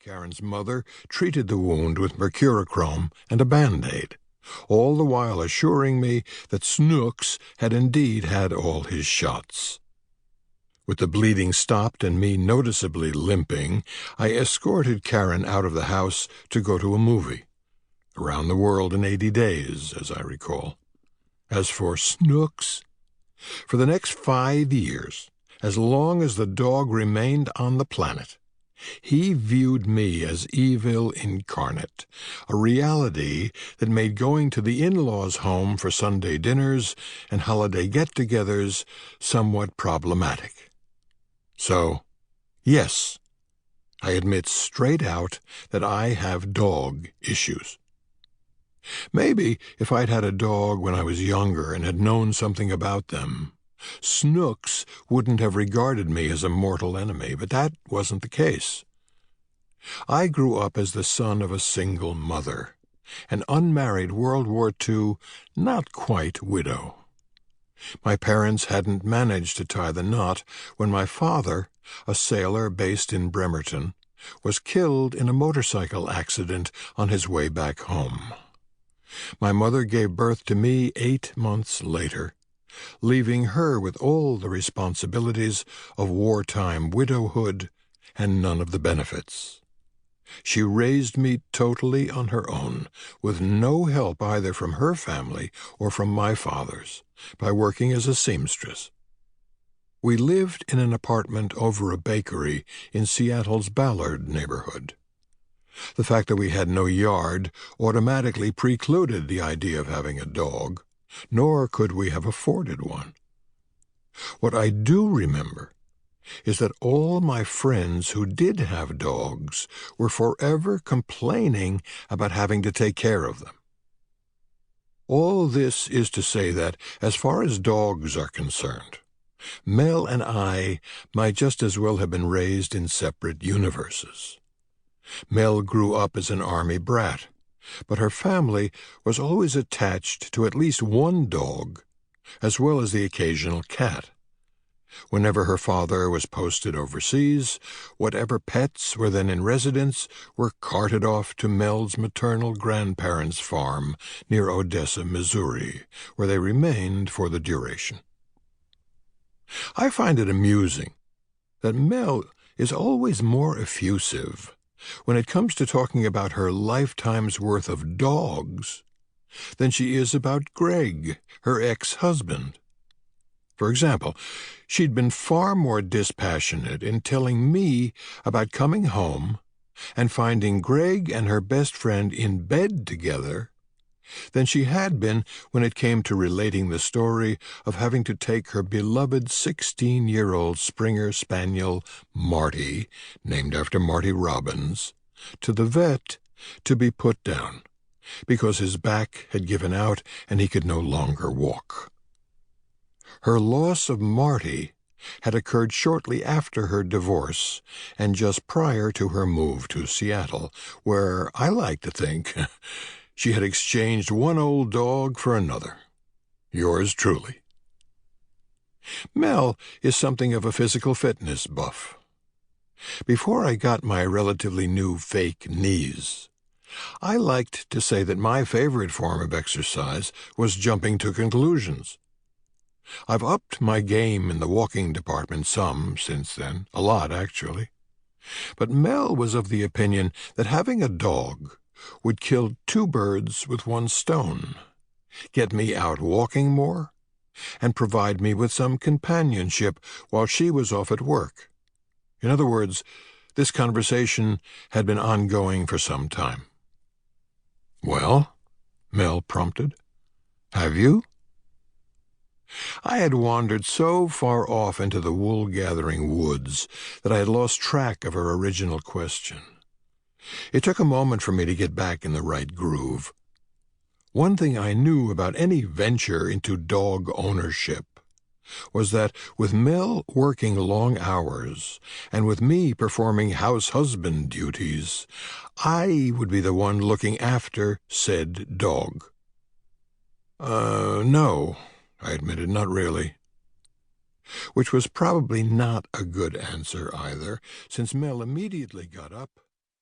Karen's mother treated the wound with mercurochrome and a Band-Aid, all the while assuring me that Snooks had indeed had all his shots. With the bleeding stopped and me noticeably limping, I escorted Karen out of the house to go to a movie. Around the World in 80 Days, as I recall. As for Snooks, for the next 5 years, as long as the dog remained on the planet, he viewed me as evil incarnate, a reality that made going to the in-laws' home for Sunday dinners and holiday get-togethers somewhat problematic. So, yes, I admit straight out that I have dog issues. Maybe if I'd had a dog when I was younger and had known something about them, Snooks wouldn't have regarded me as a mortal enemy, but that wasn't the case. I grew up as the son of a single mother, an unmarried World War II, not quite widow. My parents hadn't managed to tie the knot when my father, a sailor based in Bremerton, was killed in a motorcycle accident on his way back home. My mother gave birth to me 8 months later, leaving her with all the responsibilities of wartime widowhood and none of the benefits. She raised me totally on her own, with no help either from her family or from my father's, by working as a seamstress. We lived in an apartment over a bakery in Seattle's Ballard neighborhood. The fact that we had no yard automatically precluded the idea of having a dog, nor could we have afforded one. What I do remember is that all my friends who did have dogs were forever complaining about having to take care of them. All this is to say that, as far as dogs are concerned, Mel and I might just as well have been raised in separate universes. Mel grew up as an army brat, but her family was always attached to at least one dog, as well as the occasional cat. Whenever her father was posted overseas, whatever pets were then in residence were carted off to Mel's maternal grandparents' farm near Odessa, Missouri, where they remained for the duration. I find it amusing that Mel is always more effusive when it comes to talking about her lifetime's worth of dogs than she is about Greg, her ex-husband. For example, she'd been far more dispassionate in telling me about coming home and finding Greg and her best friend in bed together than she had been when it came to relating the story of having to take her beloved 16-year-old Springer Spaniel, Marty, named after Marty Robbins, to the vet to be put down because his back had given out and he could no longer walk. Her loss of Marty had occurred shortly after her divorce and just prior to her move to Seattle, where I like to think she had exchanged one old dog for another. Yours truly. Mel is something of a physical fitness buff. Before I got my relatively new fake knees, I liked to say that my favorite form of exercise was jumping to conclusions. I've upped my game in the walking department some since then, a lot actually. But Mel was of the opinion that having a dog would kill 2 birds with 1 stone, get me out walking more, and provide me with some companionship while she was off at work. In other words, this conversation had been ongoing for some time. "Well," Mel prompted, "have you?" I had wandered so far off into the wool-gathering woods that I had lost track of her original question. It took a moment for me to get back in the right groove. One thing I knew about any venture into dog ownership was that with Mel working long hours and with me performing house-husband duties, I would be the one looking after said dog. No, I admitted, not really. Which was probably not a good answer either, since Mel immediately got up